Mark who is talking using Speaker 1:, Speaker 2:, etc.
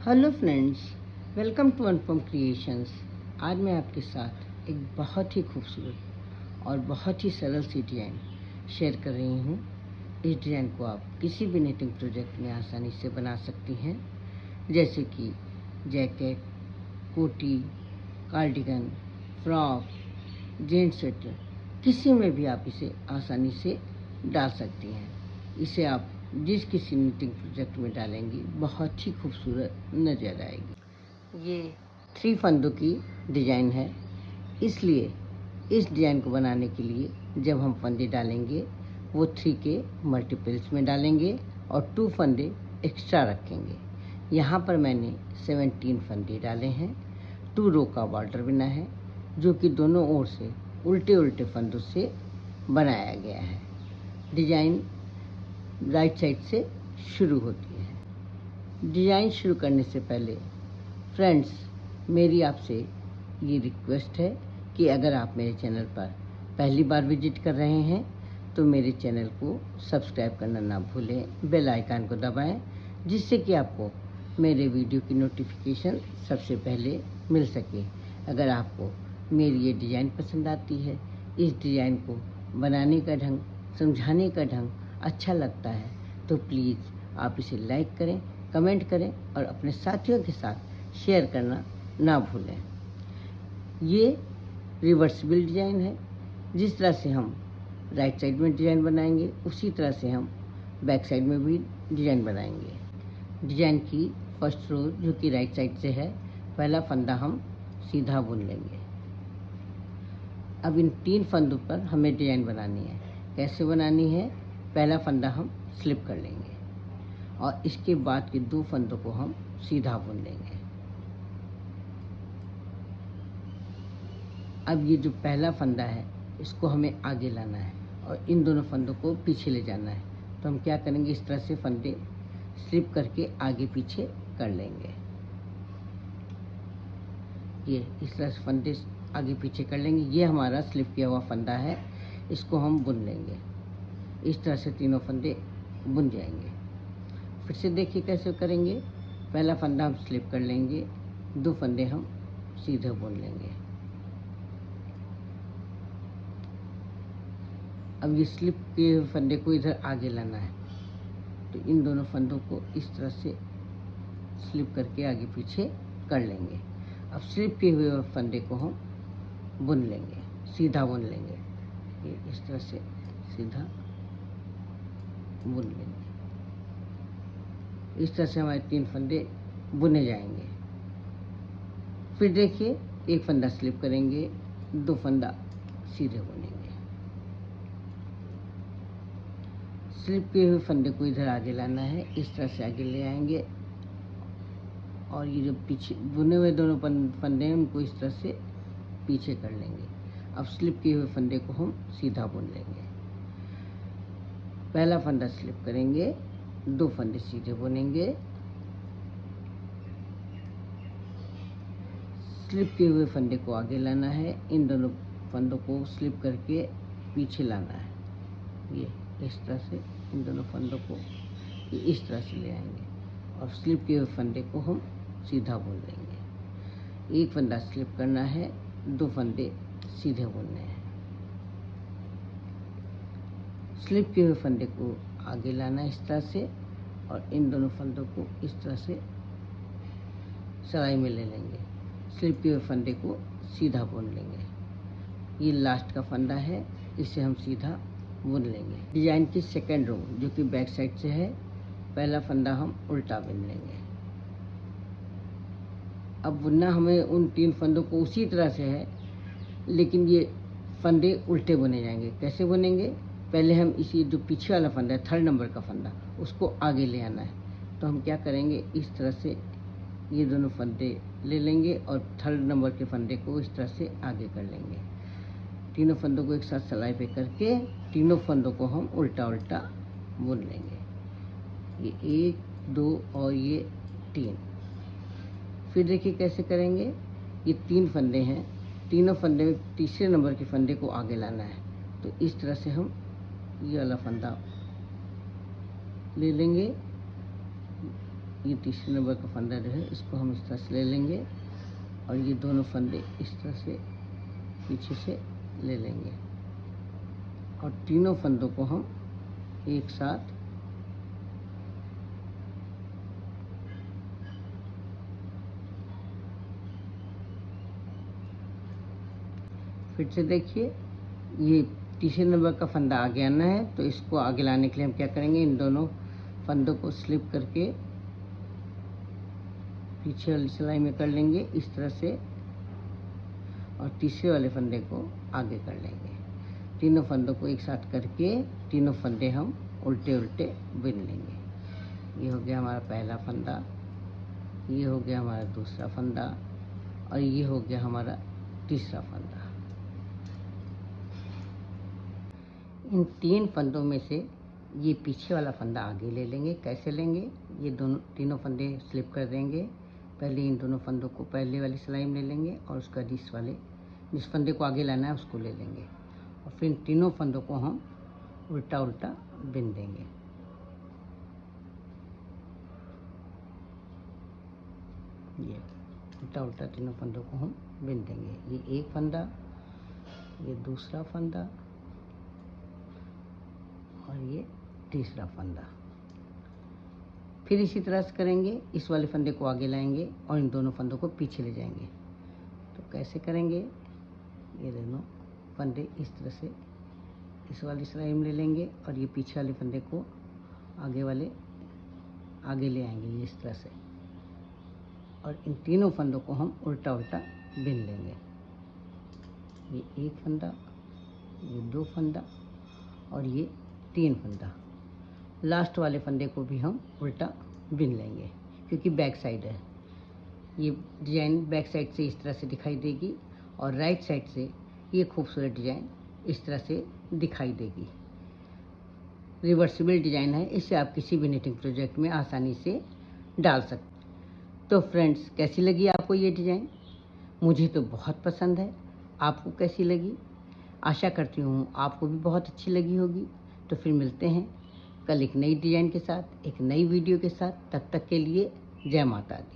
Speaker 1: Hello friends, welcome to Anupam creations. आज मैं आपके साथ एक बहुत ही खूबसूरत और बहुत ही सरल सी डिज़ाइन शेयर कर रही हूँ। इस डिज़ाइन को आप किसी भी निटिंग प्रोजेक्ट में आसानी से बना सकती हैं, जैसे कि जैकेट, कोटी, कार्डिगन, फ्रॉक, जेंट्स स्वेटर, किसी में भी आप इसे आसानी से डाल सकती हैं। इसे आप जिस किसी निटिंग प्रोजेक्ट में डालेंगी बहुत ही खूबसूरत नज़र आएगी। ये 3 फंदों की डिज़ाइन है, इसलिए इस डिज़ाइन को बनाने के लिए जब हम फंदे डालेंगे वो 3 के मल्टीपल्स में डालेंगे और 2 फंदे एक्स्ट्रा रखेंगे। यहाँ पर मैंने 17 फंदे डाले हैं। 2 रो का बॉर्डर बना है, जो कि दोनों ओर से उल्टे उल्टे फंदों से बनाया गया है। डिज़ाइन राइट साइड से शुरू होती है। डिज़ाइन शुरू करने से पहले फ्रेंड्स, मेरी आपसे ये रिक्वेस्ट है कि अगर आप मेरे चैनल पर पहली बार विजिट कर रहे हैं तो मेरे चैनल को सब्सक्राइब करना ना भूलें, बेल आइकन को दबाएं, जिससे कि आपको मेरे वीडियो की नोटिफिकेशन सबसे पहले मिल सके। अगर आपको मेरी ये डिज़ाइन पसंद आती है, इस डिज़ाइन को बनाने का ढंग, समझाने का ढंग अच्छा लगता है, तो प्लीज़ आप इसे लाइक करें, कमेंट करें और अपने साथियों के साथ शेयर करना ना भूलें। ये रिवर्सिबल डिज़ाइन है। जिस तरह से हम राइट साइड में डिज़ाइन बनाएंगे, उसी तरह से हम बैक साइड में भी डिज़ाइन बनाएंगे। डिज़ाइन की फर्स्ट रो जो कि राइट साइड से है, पहला फंदा हम सीधा बुन लेंगे। अब इन 3 फंदों पर हमें डिज़ाइन बनानी है। कैसे बनानी है? पहला फंदा हम स्लिप कर लेंगे और इसके बाद के 2 फंदों को हम सीधा बुन लेंगे। अब ये जो पहला फंदा है, इसको हमें आगे लाना है और इन दोनों फंदों को पीछे ले जाना है। तो हम क्या करेंगे, इस तरह से फंदे स्लिप करके आगे पीछे कर लेंगे। ये इस तरह से फंदे आगे पीछे कर लेंगे। ये हमारा स्लिप किया हुआ फंदा है, इसको हम बुन लेंगे। इस तरह से तीनों फंदे बुन जाएंगे। फिर से देखिए कैसे करेंगे। पहला फंदा हम स्लिप कर लेंगे, 2 फंदे हम सीधे बुन लेंगे। अब ये स्लिप के फंदे को इधर आगे लाना है, तो इन दोनों फंदों को इस तरह से स्लिप करके आगे पीछे कर लेंगे। अब स्लिप किए हुए फंदे को हम बुन लेंगे, सीधा बुन लेंगे। ये इस तरह से सीधा बुन लेंगे। इस तरह से हमारे 3 फंदे बुने जाएंगे। फिर देखिए, एक फंदा स्लिप करेंगे, 2 फंदा सीधे बुनेंगे। स्लिप किए हुए फंदे को इधर आगे लाना है, इस तरह से आगे ले आएंगे और ये जो पीछे बुने हुए दोनों फंदे हैं उनको इस तरह से पीछे कर लेंगे। अब स्लिप किए हुए फंदे को हम सीधा बुन लेंगे। पहला फंदा स्लिप करेंगे, 2 फंदे सीधे बुनेंगे। स्लिप किए हुए फंदे को आगे लाना है, इन दोनों फंदों को स्लिप करके पीछे लाना है। ये इस तरह से इन दोनों फंदों को इस तरह से ले आएंगे और स्लिप किए हुए फंदे को हम सीधा बुन लेंगे। एक फंदा स्लिप करना है, 2 फंदे सीधे बुनने हैं। स्लिप किए हुए फंदे को आगे लाना है इस तरह से और इन दोनों फंदों को इस तरह से सराई में ले लेंगे। स्लिप किए हुए फंदे को सीधा बुन लेंगे। ये लास्ट का फंदा है, इसे हम सीधा बुन लेंगे। डिज़ाइन की सेकेंड रो जो कि बैक साइड से है, पहला फंदा हम उल्टा बुन लेंगे। अब बुनना हमें उन 3 फंदों को उसी तरह से है, लेकिन ये फंदे उल्टे बुने जाएंगे। कैसे बुनेंगे? पहले हम इसी जो पीछे वाला फंदा है, 3rd नंबर का फंदा, उसको आगे ले आना है। तो हम क्या करेंगे, इस तरह से ये दोनों फंदे ले लेंगे और 3rd नंबर के फंदे को इस तरह से आगे कर लेंगे। तीनों फंदों को एक साथ सलाई पे करके तीनों फंदों को हम उल्टा उल्टा बुन लेंगे। ये 1, 2 और ये 3। फिर देखिए कैसे करेंगे। ये 3 फंदे हैं, तीनों फंदे में तीसरे नंबर के फंदे को आगे लाना है। तो इस तरह से हम ये वाला फंदा ले लेंगे, ये तीसरे नंबर का फंदा जो है इसको हम इस तरह से ले लेंगे और ये दोनों फंदे इस तरह से पीछे से ले लेंगे और तीनों फंदों को हम एक साथ फिर से देखिए, ये तीसरे नंबर का फंदा आगे आना है, तो इसको आगे लाने के लिए हम क्या करेंगे, इन दोनों फंदों को स्लिप करके पीछे वाली सिलाई में कर लेंगे इस तरह से और तीसरे वाले फंदे को आगे कर लेंगे। तीनों फंदों को एक साथ करके तीनों फंदे हम उल्टे उल्टे बुन लेंगे। ये हो गया हमारा पहला फंदा, ये हो गया हमारा दूसरा फंदा और ये हो गया हमारा तीसरा फंदा। इन तीन फंदों में से ये पीछे वाला फंदा आगे ले लेंगे। कैसे लेंगे, ये दोनों तीनों फंदे स्लिप कर देंगे। पहले इन दोनों फंदों को पहले वाली सिलाई में ले लेंगे और उसका जिस फंदे को आगे लाना है उसको ले लेंगे और फिर तीनों फंदों को हम उल्टा उल्टा बिन देंगे। ये उल्टा उल्टा तीनों फंदों को हम बिन देंगे। ये एक फंदा, ये दूसरा फंदा और ये तीसरा फंदा। फिर इसी तरह से करेंगे, इस वाले फंदे को आगे लाएंगे और इन दोनों फंदों को पीछे ले जाएंगे। तो कैसे करेंगे, ये दोनों फंदे इस तरह से इस वाली सिलाई में ले लेंगे और ये पीछे वाले फंदे को आगे ले आएंगे ये इस तरह से और इन तीनों फंदों को हम उल्टा उल्टा बिन लेंगे। ये एक फंदा, ये दो फंदा और ये तीन फंदा। लास्ट वाले फंदे को भी हम उल्टा बिन लेंगे क्योंकि बैक साइड है। ये डिज़ाइन बैक साइड से इस तरह से दिखाई देगी और राइट साइड से ये खूबसूरत डिज़ाइन इस तरह से दिखाई देगी। रिवर्सिबल डिज़ाइन है, इसे आप किसी भी निटिंग प्रोजेक्ट में आसानी से डाल सकते। तो फ्रेंड्स, कैसी लगी आपको ये डिज़ाइन? मुझे तो बहुत पसंद है। आपको कैसी लगी? आशा करती हूँ आपको भी बहुत अच्छी लगी होगी। तो फिर मिलते हैं कल एक नई डिज़ाइन के साथ, एक नई वीडियो के साथ। तब तक के लिए जय माता दी।